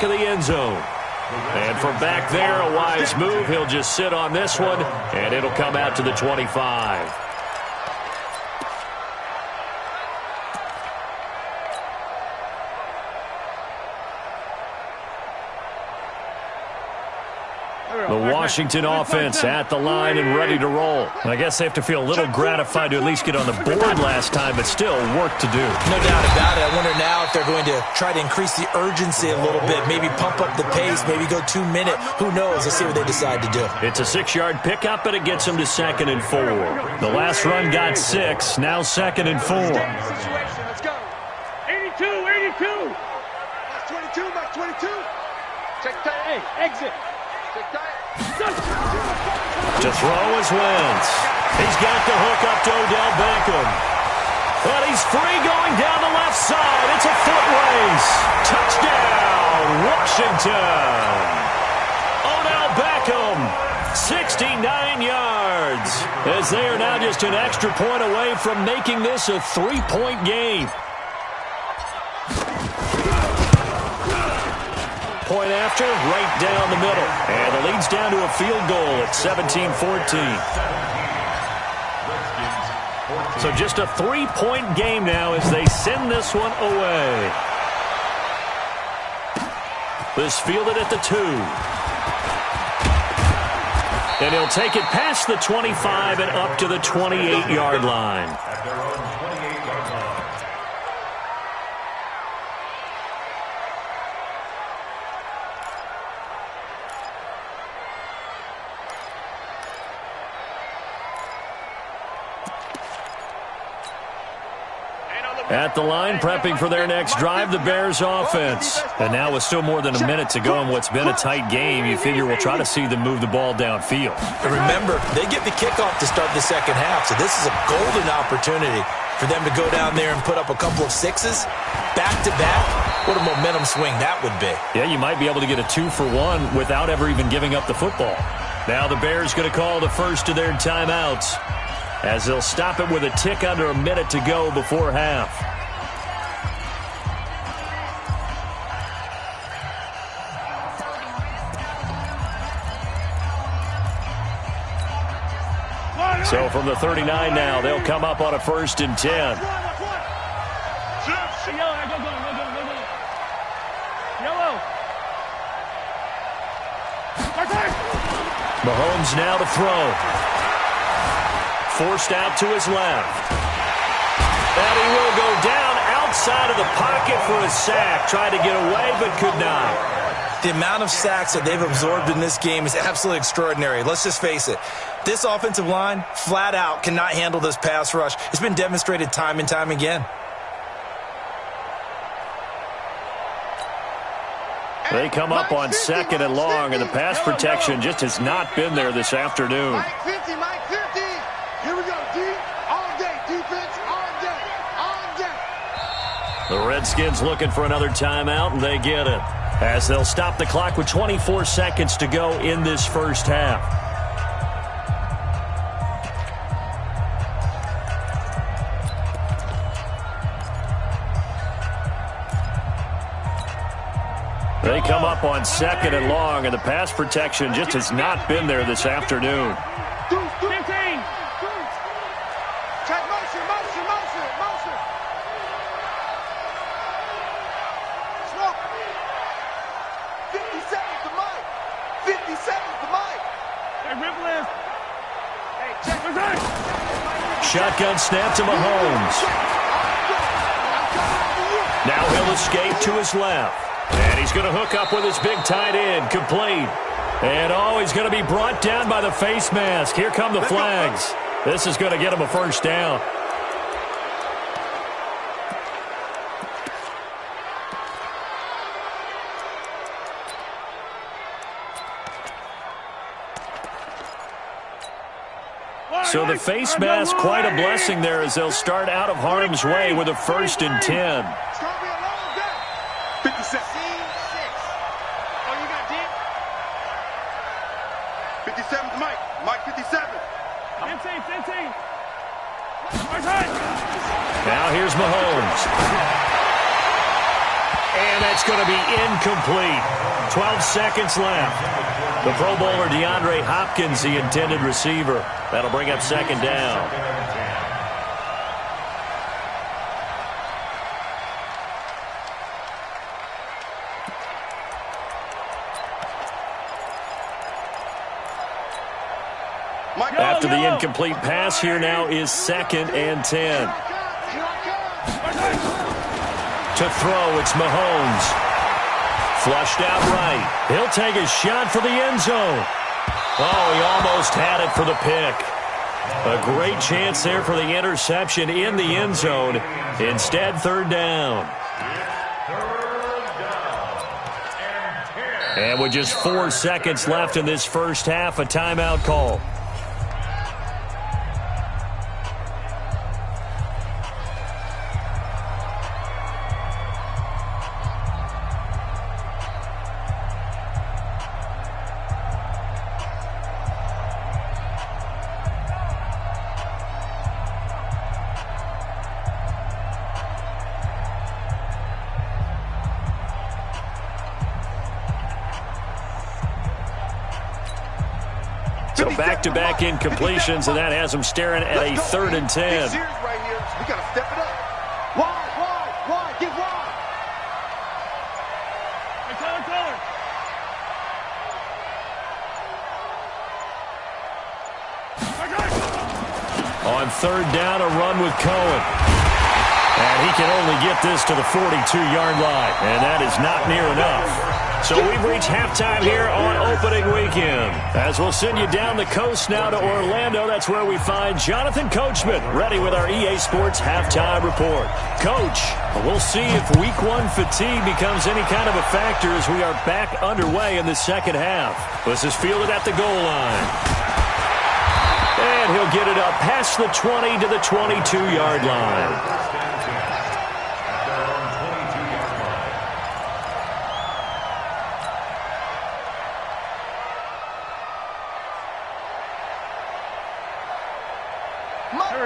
of the end zone. And from back there, a wise move. He'll just sit on this one, and it'll come out to the 25. The Washington offense at the line and ready to roll. I guess they have to feel a little gratified to at least get on the board last time, but still work to do. No doubt about it. I wonder now if they're going to try to increase the urgency a little bit, maybe pump up the pace, maybe go 2 minute. Who knows? Let's see what they decide to do. It's a 6-yard pickup, and it gets them to 2nd and 4. The last run got 6, now 2nd and 4. Let's go. 82, 82. That's 22, that's 22. Check that. Hey, exit. To throw is Wentz. He's got the hook up to Odell Beckham. But he's free going down the left side. It's a foot race. Touchdown, Washington. Odell Beckham, 69 yards. As they are now just an extra point away from making this a 3-point game. Point after, right down the middle. And the lead's down to a field goal at 17-14. So just a 3-point game now as they send this one away. This fielded at the 2. And he'll take it past the 25 and up to the 28-yard line. At the line, prepping for their next drive, the Bears offense. And now with still more than a minute to go in what's been a tight game, you figure we'll try to see them move the ball downfield. And remember, they get the kickoff to start the second half, so this is a golden opportunity for them to go down there and put up a couple of 6s back-to-back. What a momentum swing that would be. Yeah, you might be able to get a 2-for-1 without ever even giving up the football. Now the Bears going to call the first of their timeouts, as they'll stop it with a tick under a minute to go before half. So from the 39 now, they'll come up on a 1st and 10. Mahomes now to throw. Forced out to his left. And he will go down outside of the pocket for a sack. Tried to get away, but could not. The amount of sacks that they've absorbed in this game is absolutely extraordinary. Let's just face it. This offensive line, flat out, cannot handle this pass rush. It's been demonstrated time and time again. They come up on 2nd and long, and the pass protection just has not been there this afternoon. Mike 50, Mike 50. Here we go, D. All day, defense, all day, all day. The Redskins looking for another timeout, and they get it, as they'll stop the clock with 24 seconds to go in this first half. They come up on 2nd and long, and the pass protection just has not been there this afternoon. 15. Check motion. Smoke. 50 seconds to Mike. 50 seconds to Mike. Hey, rip list. Hey, check. Shotgun snap to Mahomes. Now he'll escape to his left. And he's going to hook up with his big tight end, complete. And he's going to be brought down by the face mask. Here come the flags. This is going to get him a first down. So the face mask, quite a blessing there as they'll start out of harm's way with a 1st and 10. 57. Oh, you got deep? 57 to Mike. Mike 57. 15. Now here's Mahomes. And that's going to be incomplete. 12 seconds left. The Pro Bowler DeAndre Hopkins, the intended receiver. That'll bring up second down. After the incomplete pass, here now is 2nd and 10. To throw, it's Mahomes. Flushed out right. He'll take a shot for the end zone. Oh, he almost had it for the pick. A great chance there for the interception in the end zone. Instead, 3rd down. And with just 4 seconds left in this first half, a timeout call. So back-to-back incompletions, and that has them staring at a 3rd and 10. Right here. We got to step it up. Wide, get wide. Hey, Taylor. On 3rd down, a run with Cohen. And he can only get this to the 42-yard line, and that is not near enough. So we've reached halftime here on opening weekend. As we'll send you down the coast now to Orlando, that's where we find Jonathan Coachman ready with our EA Sports halftime report. Coach, we'll see if Week 1 fatigue becomes any kind of a factor as we are back underway in the second half. This is fielded at the goal line. And he'll get it up past the 20 to the 22-yard line.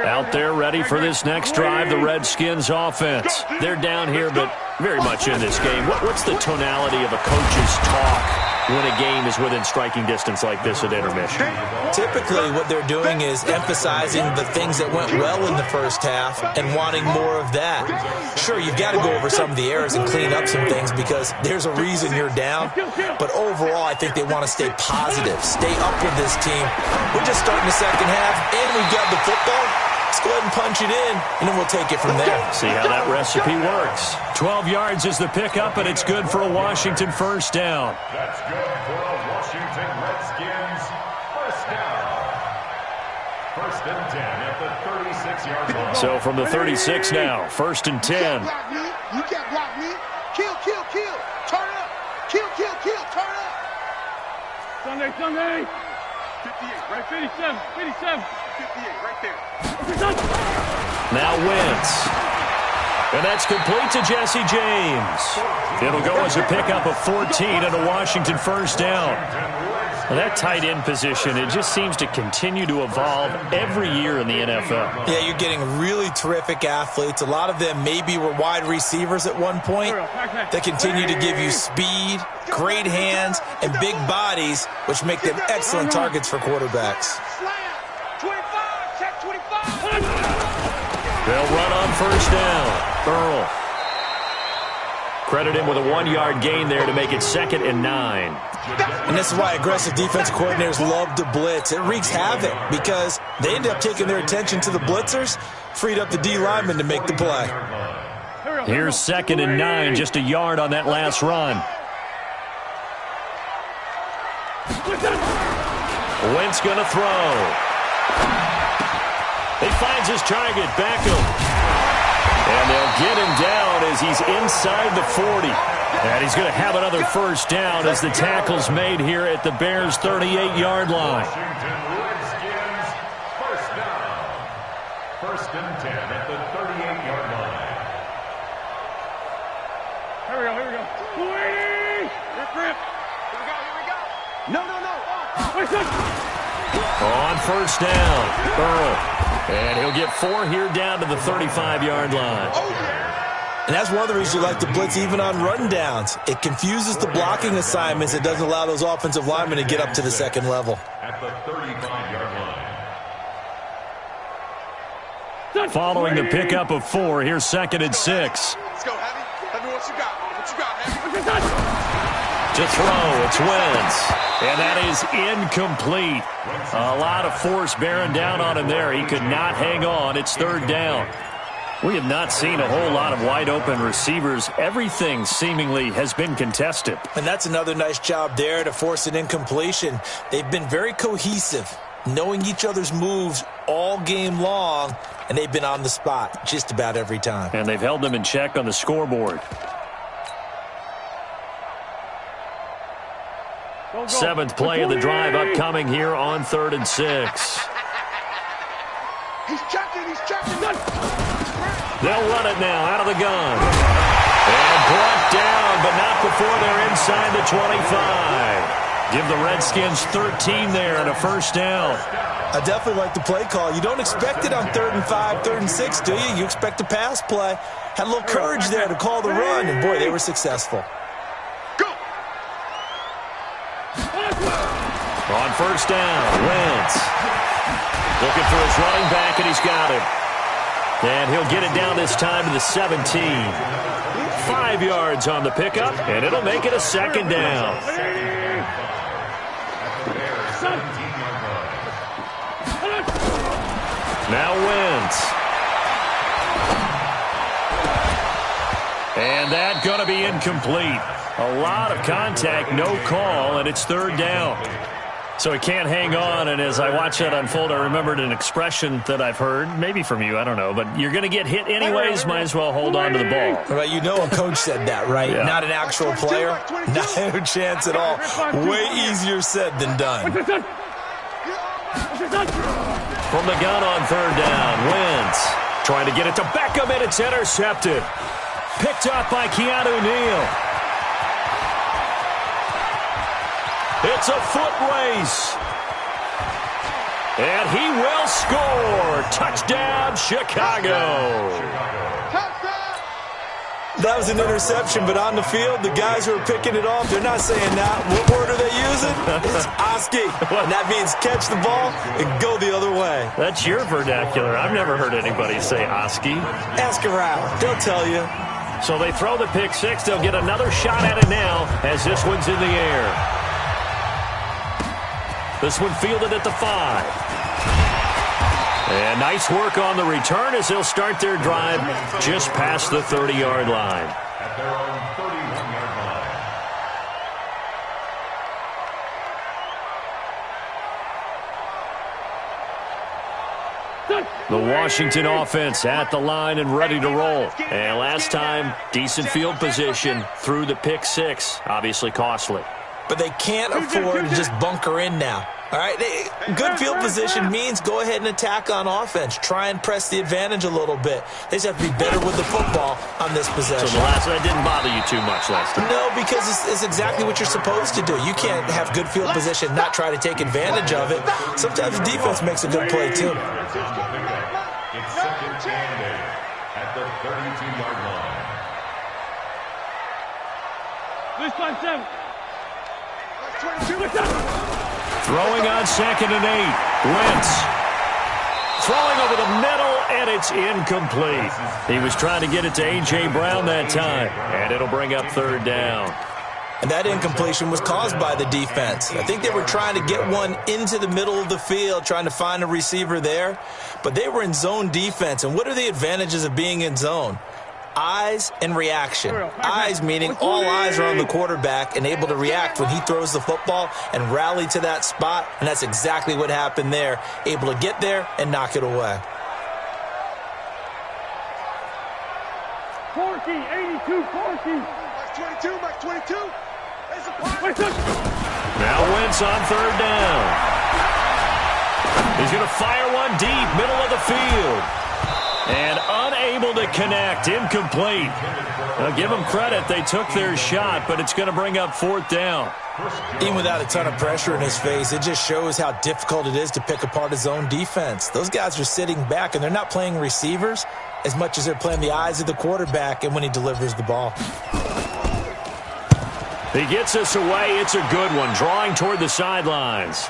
Out there ready for this next drive, the Redskins offense. They're down here, but very much in this game. What's the tonality of a coach's talk when a game is within striking distance like this at intermission? Typically, what they're doing is emphasizing the things that went well in the first half and wanting more of that. Sure, you've got to go over some of the errors and clean up some things because there's a reason you're down. But overall, I think they want to stay positive, stay up with this team. We're just starting the second half, and we've got the football. Let's go ahead and punch it in, and then we'll take it from there. See how that recipe works. 12 yards is the pickup, and it's good for a Washington first down. That's good for a Washington Redskins first down. 1st and 10 at the 36-yard line. So from the 36 now, 1st and 10. You can't block me. Kill. Turn up. Kill. Turn up. Sunday. 58, right? 57. 58, right there. Now Wentz. And that's complete to Jesse James. It'll go as a pickup of 14 and a Washington first down. Well, that tight end position, it just seems to continue to evolve every year in the NFL. Yeah, you're getting really terrific athletes. A lot of them maybe were wide receivers at one point. They continue to give you speed, great hands, and big bodies, which make them excellent targets for quarterbacks. 25, check 25. They'll run on first down. Earl. Credit him with a 1-yard gain there to make it 2nd and 9. And this is why aggressive defensive coordinators love to blitz. It wreaks havoc because they end up taking their attention to the blitzers, freed up the D lineman to make the play. Here's 2nd and 9, just a yard on that last run. Wentz going to throw. He finds his target, Beckham. And they'll get him down as he's inside the 40. And he's going to have another first down as the tackle's made here at the Bears' 38-yard line. Washington Redskins first down. 1st and 10 at the 38-yard line. Here we go. 280. Rip. Here we go. No. On first down, Earl. And he'll get 4 here down to the 35-yard line. And that's one of the reasons you like to blitz even on rundowns. It confuses the blocking assignments. It doesn't allow those offensive linemen to get up to the second level. At the 35-yard line. Following the pickup of 4, here's 2nd and 6. Let's go, Heavy. Heavy, what you got? What you got, Heavy? To throw, it's Wentz. And that is incomplete. A lot of force bearing down on him there. He could not hang on. It's 3rd down. We have not seen a whole lot of wide-open receivers. Everything seemingly has been contested. And that's another nice job there to force an incompletion. They've been very cohesive, knowing each other's moves all game long, and they've been on the spot just about every time. And they've held them in check on the scoreboard. 7th play of the drive upcoming here on 3rd and 6. He's checking. They'll run it now out of the gun. And brought down, but not before they're inside the 25. Give the Redskins 13 there and a 1st down. I definitely like the play call. You don't expect it on 3rd and 5, 3rd and 6, do you? You expect a pass play. Had a little courage there to call the run, and boy, they were successful. On 1st down, Wentz looking for his running back, and he's got him. And he'll get it down this time to the 17. 5 yards on the pickup, and it'll make it a 2nd down. Now Wentz. And that going to be incomplete. A lot of contact, no call, and it's 3rd down. So he can't hang on, and as I watch that unfold, I remembered an expression that I've heard, maybe from you, I don't know, but you're going to get hit anyways, might as well hold on to the ball. Right, you know a coach said that, right? Yeah. Not an actual player. Not a chance at all. Way easier said than done. From the gun on 3rd down, Wentz trying to get it to Beckham, and it's intercepted. Picked up by Keanu Neal. It's a foot race. And he will score. Touchdown, Chicago. That was an interception, but on the field, the guys who are picking it off, they're not saying that. What word are they using? It's Oski. And that means catch the ball and go the other way. That's your vernacular. I've never heard anybody say Oski. Ask around. They'll tell you. So they throw the pick 6. They'll get another shot at it now as this one's in the air. This one fielded at the 5. And nice work on the return as they'll start their drive just past the 30-yard line. At their own 31-yard line. The Washington offense at the line and ready to roll. And last time, decent field position through the pick 6. Obviously costly. But they can't afford to just bunker in now. All right, good field position means go ahead and attack on offense. Try and press the advantage a little bit. They just have to be better with the football on this possession. So the last one didn't bother you too much last time? No, because it's exactly what you're supposed to do. You can't have good field position, not try to take advantage of it. Sometimes the defense makes a good play, too. It's 2nd and 8 at the 32-yard line. This time, 7. 22. Throwing on 2nd and 8. Wentz. Throwing over the middle, and it's incomplete. He was trying to get it to A.J. Brown that time, and it'll bring up 3rd down. And that incompletion was caused by the defense. I think they were trying to get one into the middle of the field, trying to find a receiver there. But they were in zone defense. And what are the advantages of being in zone? Eyes and reaction. Eyes meaning all eyes are on the quarterback and able to react when he throws the football and rally to that spot. And that's exactly what happened there. Able to get there and knock it away. 40, 82, 40. Max 22. Now Wentz on 3rd down. He's going to fire one deep, middle of the field. And unable to connect, incomplete. Now give them credit, they took their shot, but it's going to bring up 4th down. Even without a ton of pressure in his face, it just shows how difficult it is to pick apart his own defense. Those guys are sitting back, and they're not playing receivers. as much as they're playing the eyes of the quarterback and when he delivers the ball. He gets us away. It's a good one, drawing toward the sidelines.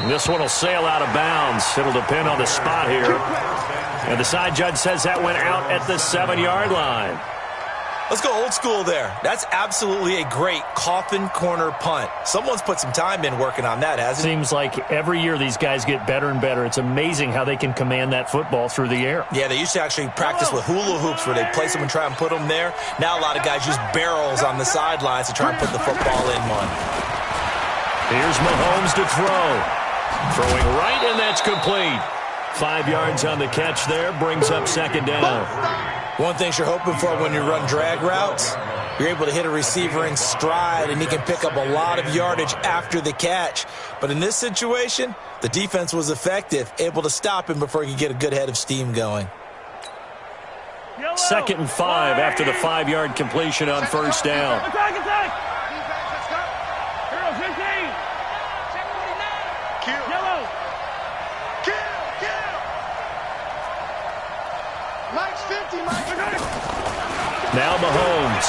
This one will sail out of bounds. It'll depend on the spot here. And the side judge says that went out at the 7-yard line. Let's go old school there. That's absolutely a great coffin corner punt. Someone's put some time in working on that, hasn't he? Seems like every year these guys get better and better. It's amazing how they can command that football through the air. Yeah, they used to actually practice with hula hoops where they place them and try and put them there. Now a lot of guys use barrels on the sidelines to try and put the football in one. Here's Mahomes to throw. Throwing right, and that's complete. 5 yards on the catch there, brings up second down. One thing you're hoping for when you run drag routes, you're able to hit a receiver in stride, and he can pick up a lot of yardage after the catch. But in this situation, the defense was effective, able to stop him before he could get a good head of steam going. 2nd and 5 after the 5-yard completion on first down. Attack! Hero 15! Yellow! Kill! Mike's 50, Mike! Now Mahomes.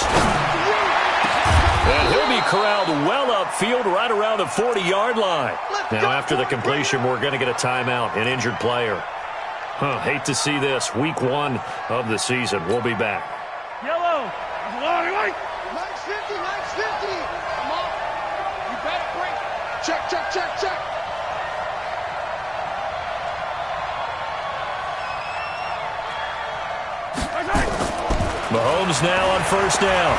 And he'll be corralled well upfield right around the 40-yard line. Now after the completion, we're going to get a timeout, an injured player. Hate to see this. Week 1 of the season. We'll be back. Yellow! Mike's 50! Come on! You better break! Check! Mahomes now on first down.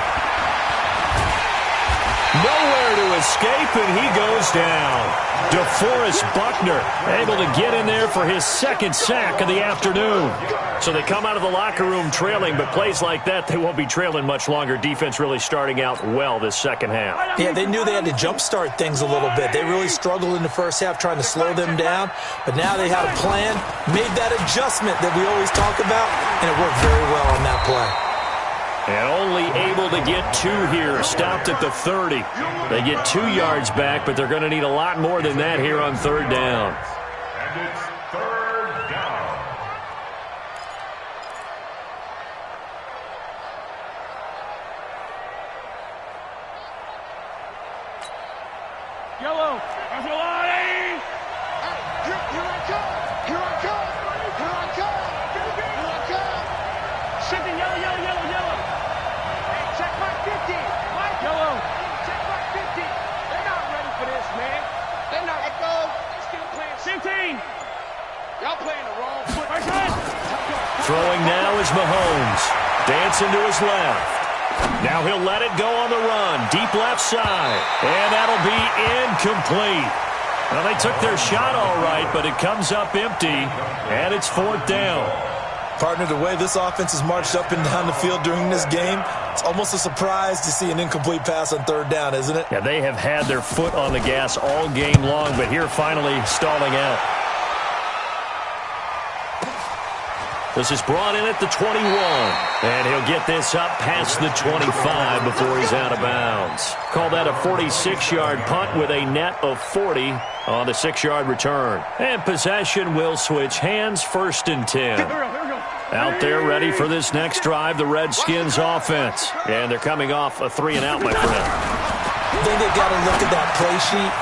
Nowhere to escape, and he goes down. DeForest Buckner able to get in there for his 2nd sack of the afternoon. So they come out of the locker room trailing, but plays like that, they won't be trailing much longer. Defense really starting out well this second half. Yeah, they knew they had to jumpstart things a little bit. They really struggled in the first half trying to slow them down, but now they had a plan, made that adjustment that we always talk about, and it worked very well on that play. And only able to get 2 here, stopped at the 30. They get 2 yards back, but they're going to need a lot more than that here on third down. And it's third down. Yellow! Arsolani! Here I come! Shifting, yellow! Hey, check my 50! Mike! Yellow! Check my 50! They're not ready for this, man. They're not. Let go! They're still playing 15! Y'all playing the wrong foot. Throwing now is Mahomes. Dancing to his left. Now he'll let it go on the run. Deep left side. And that'll be incomplete. Well, they took their shot all right, but it comes up empty. And it's 4th down. Partner, the way this offense has marched up and down the field during this game, it's almost a surprise to see an incomplete pass on third down, isn't it? Yeah, they have had their foot on the gas all game long, but here finally stalling out. This is brought in at the 21, and he'll get this up past the 25 before he's out of bounds. Call that a 46-yard punt with a net of 40 on the 6-yard return. And possession will switch hands, 1st and 10. Out there ready for this next drive, the Redskins offense. And they're coming off a 3-and-out, my friend. I think they've got to look at that play sheet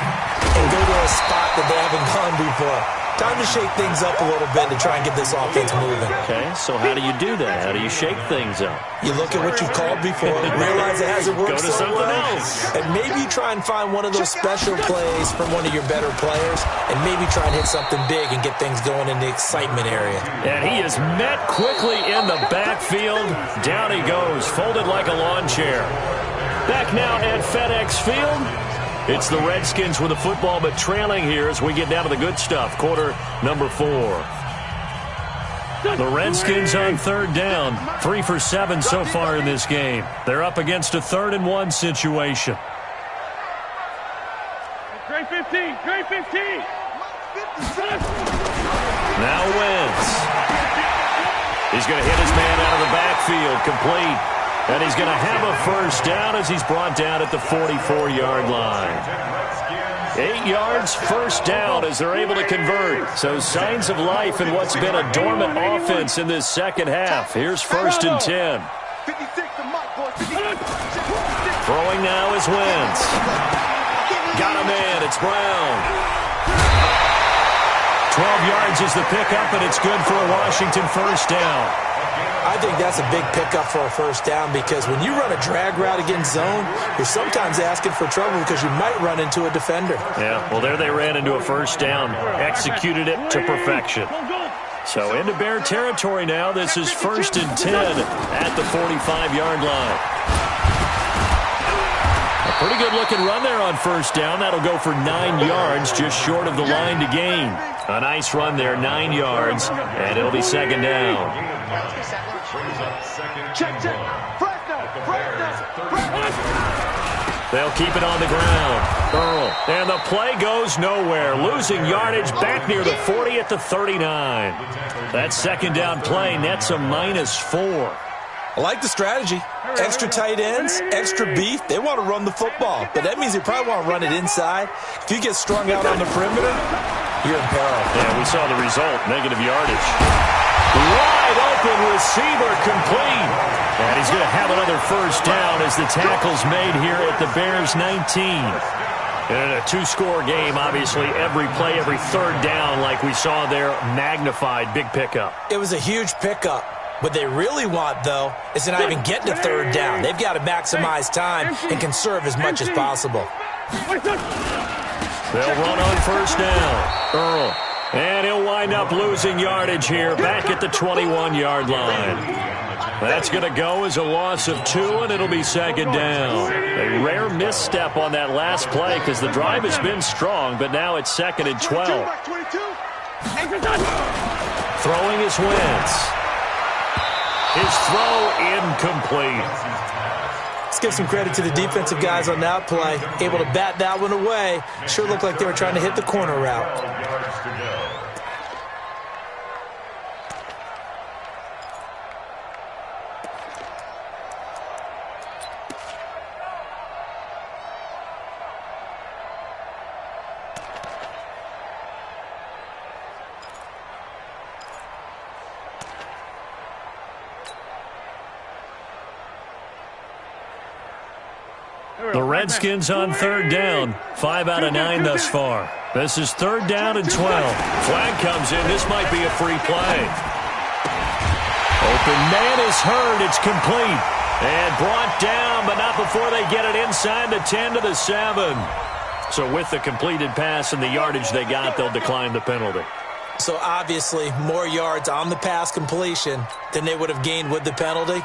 and go to a spot that they haven't gone before. Time to shake things up a little bit to try and get this offense moving. Okay, so how do you do that? How do you shake things up? You look at what you've called before, realize it hasn't worked Go to so something well, else. and maybe try and find one of those special plays from one of your better players, and maybe try and hit something big and get things going in the excitement area. And he is met quickly in the backfield. Down he goes, folded like a lawn chair. Back now at FedEx Field. It's the Redskins with the football, but trailing here as we get down to the good stuff. Quarter number 4. The Redskins on third down. 3 for 7 so far in this game. They're up against a 3rd and 1 situation. Great 15! Now Wentz. He's going to hit his man out of the backfield. Complete. And he's going to have a first down as he's brought down at the 44-yard line. 8 yards, first down as they're able to convert. So signs of life in what's been a dormant offense in this second half. Here's 1st and 10. Throwing now is Wentz. Got a man. It's Brown. 12 yards is the pickup, and it's good for a Washington first down. I think that's a big pickup for a first down because when you run a drag route against zone, you're sometimes asking for trouble because you might run into a defender. Yeah, well, there they ran into a first down, executed it to perfection. So into Bear territory now. This is 1st and 10 at the 45-yard line. A pretty good-looking run there on first down. That'll go for 9 yards, just short of the line to gain. A nice run there, 9 yards, and it'll be 2nd down. They'll keep it on the ground. Earl. And the play goes nowhere. Losing yardage back near the 40 at the 39. That 2nd down play nets a -4. I like the strategy. Extra tight ends, extra beef. They want to run the football, but that means they probably want to run it inside. If you get strung out on the perimeter, you're in peril. Yeah, we saw the result, negative yardage. Wide open receiver complete. And he's going to have another first down as the tackle's made here at the Bears' 19. In a 2-score game, obviously, every play, every 3rd down, like we saw there, magnified, big pickup. It was a huge pickup. What they really want, though, is to not even get to 3rd down. They've got to maximize time and conserve as much as possible. They'll run on first down. Earl. And he'll wind up losing yardage here back at the 21-yard line. That's going to go as a loss of 2, and it'll be 2nd down. A rare misstep on that last play because the drive has been strong, but now it's 2nd and 12. Throwing is Wentz. His throw incomplete. Let's give some credit to the defensive guys on that play. Able to bat that one away. Sure looked like they were trying to hit the corner route. The Redskins on 3rd down. 5 out of 9 thus far. This is 3rd down and 12. Flag comes in. This might be a free play. Open man is heard. It's complete. And brought down, but not before they get it inside the 10 to the 7. So with the completed pass and the yardage they got, they'll decline the penalty. So obviously more yards on the pass completion than they would have gained with the penalty.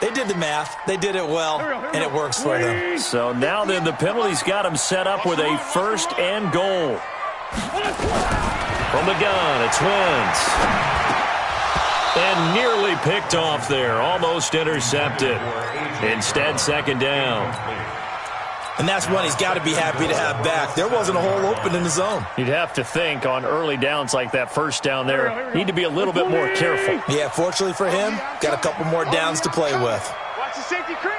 They did the math. They did it well, and it works for them. So now then the penalty's got them set up with a 1st and goal. From the gun, it's Wentz. And nearly picked off there. Almost intercepted. Instead, 2nd down. And that's one he's got to be happy to have back. There wasn't a hole open in the zone. You'd have to think on early downs like that first down there, need to be a little bit more careful. Yeah, fortunately for him, got a couple more downs to play with. Watch the safety creep.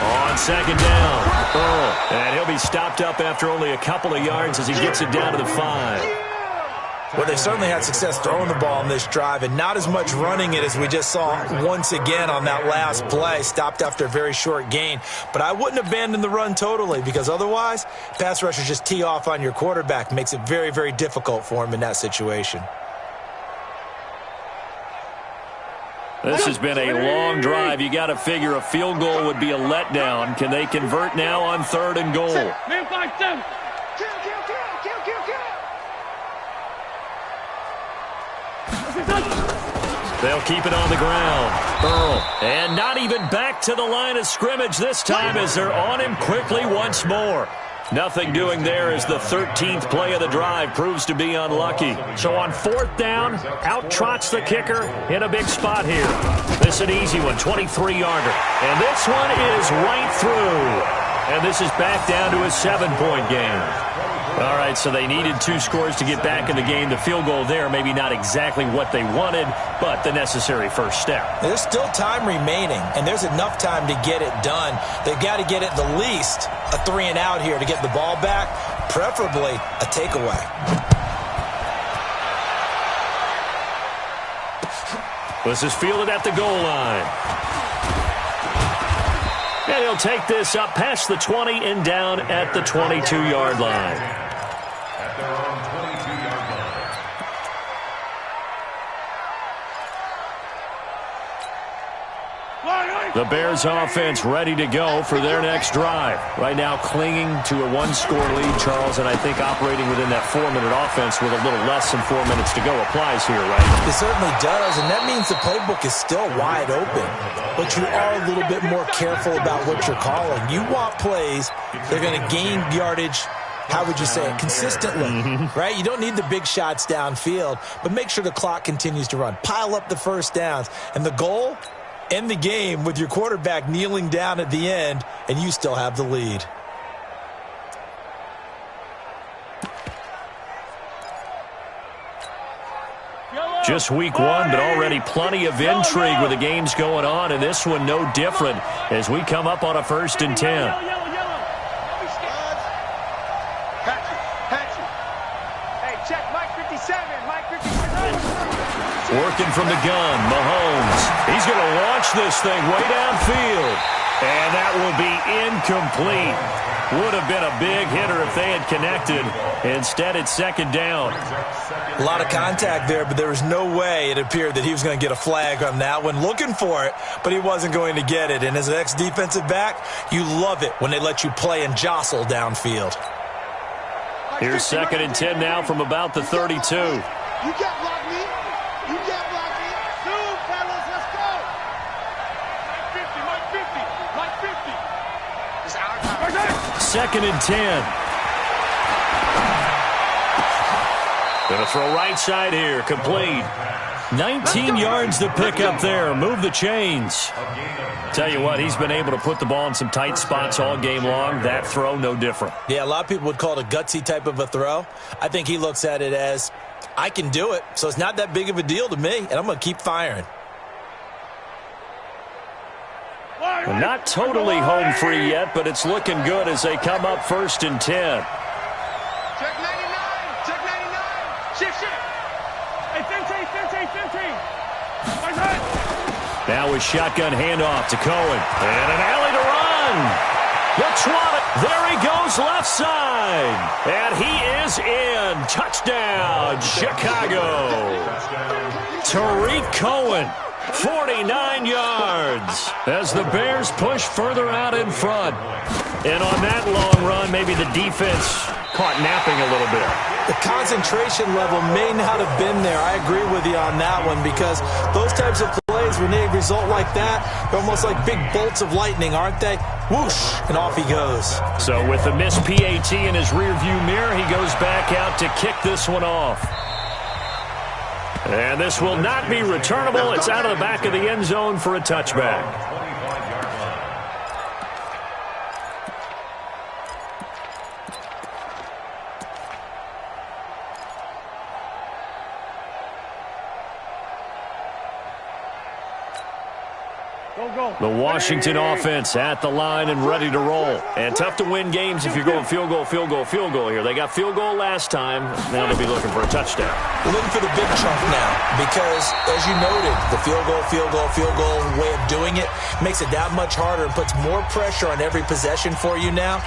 On 2nd down, Earl. And he'll be stopped up after only a couple of yards as he gets it down to the 5. Well, they certainly had success throwing the ball on this drive and not as much running it as we just saw once again on that last play. Stopped after a very short gain. But I wouldn't abandon the run totally because otherwise, pass rushers just tee off on your quarterback. Makes it very, very difficult for him in that situation. This has been a long drive. You got to figure a field goal would be a letdown. Can they convert now on 3rd and goal? Man, 5-7. Kill. They'll keep it on the ground. Earl. And not even back to the line of scrimmage this time as they're on him quickly once more. Nothing doing there as the 13th play of the drive proves to be unlucky. So on 4th down, out trots the kicker in a big spot here. This is an easy one, 23-yarder. And this one is right through. And this is back down to a 7-point game. All right, so they needed 2 scores to get back in the game. The field goal there, maybe not exactly what they wanted, but the necessary first step. There's still time remaining, and there's enough time to get it done. They've got to get at the least a 3-and-out here to get the ball back, preferably a takeaway. This is fielded at the goal line. And he'll take this up past the 20 and down at the 22-yard line. At their own 22-yard line. The Bears offense ready to go for their next drive. Right now clinging to a 1-score lead, Charles, and I think operating within that 4-minute offense with a little less than 4 minutes to go applies here, right? It certainly does, and that means the playbook is still wide open. But you are a little bit more careful about what you're calling. You want plays that are going to gain yardage, how would you say it, consistently, right? You don't need the big shots downfield, but make sure the clock continues to run. Pile up the first downs. And the goal? End the game with your quarterback kneeling down at the end, and you still have the lead. Just week 1, but already plenty of intrigue with the games going on, and this one no different as we come up on a 1st and 10. Working from the gun, Mahomes. He's going to launch this thing way downfield. And that will be incomplete. Would have been a big hitter if they had connected. Instead, it's 2nd down. A lot of contact there, but there was no way it appeared that he was going to get a flag on that one. Looking for it, but he wasn't going to get it. And as an ex-defensive back, you love it when they let you play and jostle downfield. Here's 2nd and 10 now from about the 32. You can't block me. You can't block me. Two, fellas, let's go. Mike 50. It's our time. 2nd and 10. Going to throw right side here. Complete. 19 yards to pick up there. Move the chains. Tell you what, he's been able to put the ball in some tight spots all game long. That throw, no different. Yeah, a lot of people would call it a gutsy type of a throw. I think he looks at it as, I can do it, so it's not that big of a deal to me, and I'm going to keep firing. Well, not totally home free yet, but it's looking good as they come up 1st and 10. Check 99. Check 99. Shift. Hey, 15. Now with shotgun handoff to Cohen. And an alley to run. The 20. There he goes left side. And he is in. Touchdown, Chicago. Tariq Cohen, 49 yards. As the Bears push further out in front. And on that long run, maybe the defense caught napping a little bit. The concentration level may not have been there. I agree with you on that one because those types of plays, when they result like that, they're almost like big bolts of lightning, aren't they? Whoosh, and off he goes. So with the missed PAT in his rearview mirror, he goes back out to kick this one off. And this will not be returnable. It's out of the back of the end zone for a touchback. The Washington offense at the line and ready to roll. And tough to win games if you're going field goal here. They got field goal last time. Now they'll be looking for a touchdown. We're looking for the big chunk now because, as you noted, the field goal way of doing it makes it that much harder and puts more pressure on every possession for you now.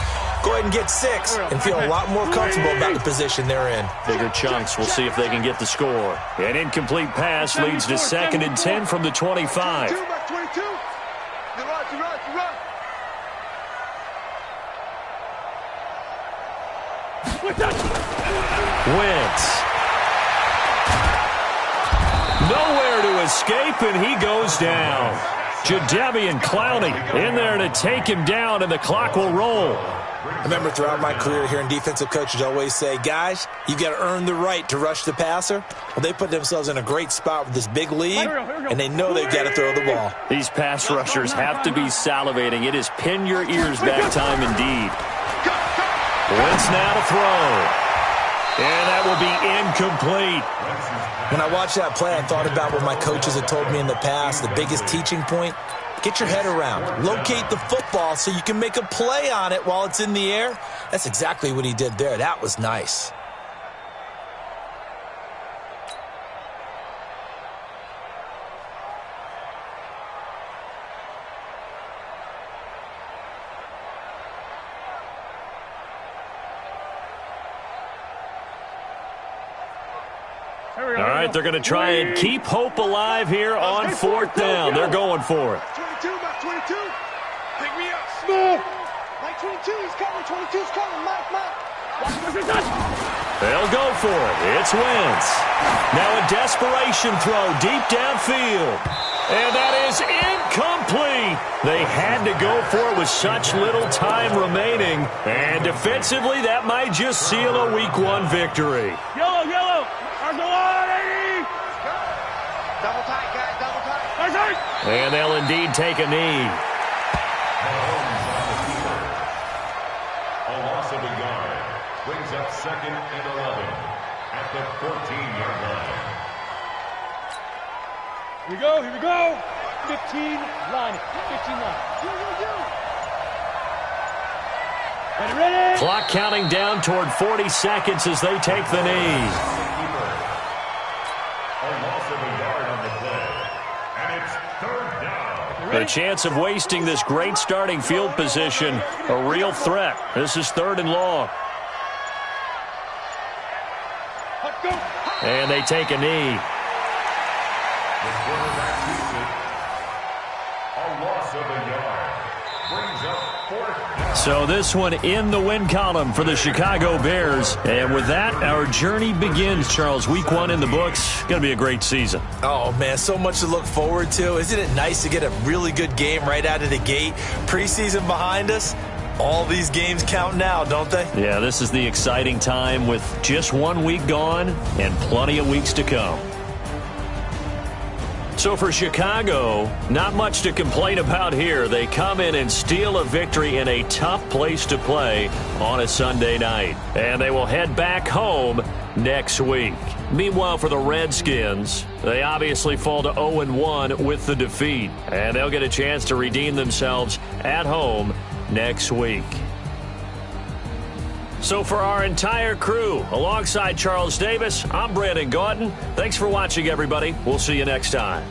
Go ahead and get 6 and feel a lot more comfortable about the position they're in. Bigger chunks. We'll see if they can get the score. An incomplete pass leads to 2nd and 10 from the 25. 22. You run. Wentz. Nowhere to escape, and he goes down. Jadeveon Clowney in there to take him down, and the clock will roll. I remember throughout my career hearing defensive coaches always say, guys, you got to earn the right to rush the passer. Well, they put themselves in a great spot with this big lead, and they know they've got to throw the ball. These pass rushers have to be salivating. It is pin your ears back time indeed. Wentz now to throw. And that will be incomplete. When I watched that play, I thought about what my coaches had told me in the past. The biggest teaching point, get your head around. Locate the football so you can make a play on it while it's in the air. That's exactly what he did there. That was nice. All right, they're going to try and keep hope alive here on fourth down. They're going for it. 22, Mike 22. Pick me up. Small. Mike 22, he's coming. 22's coming. Mike. They'll go for it. It's Wentz. Now a desperation throw deep downfield. And that is incomplete. They had to go for it with such little time remaining. And defensively, that might just seal a Week 1 victory. Yellow. Double tight, guys, double tight. And they'll indeed take a knee. A loss of a yard brings up 2nd and 11 at the 14-yard line. Here we go. 15 line. Ready? Clock counting down toward 40 seconds as they take the knee. A loss of a yard on the play. And it's 3rd down. The chance of wasting this great starting field position, a real threat. This is 3rd and long. And they take a knee. The quarterback keeps it. A loss of a yard brings up 4th down. So this one in the win column for the Chicago Bears. And with that, our journey begins, Charles. Week 1 in the books. Going to be a great season. Oh, man, so much to look forward to. Isn't it nice to get a really good game right out of the gate? Preseason behind us. All these games count now, don't they? Yeah, this is the exciting time with just 1 week gone and plenty of weeks to come. So for Chicago, not much to complain about here. They come in and steal a victory in a tough place to play on a Sunday night. And they will head back home next week. Meanwhile, for the Redskins, they obviously fall to 0-1 with the defeat. And they'll get a chance to redeem themselves at home next week. So for our entire crew, alongside Charles Davis, I'm Brandon Gaudin. Thanks for watching, everybody. We'll see you next time.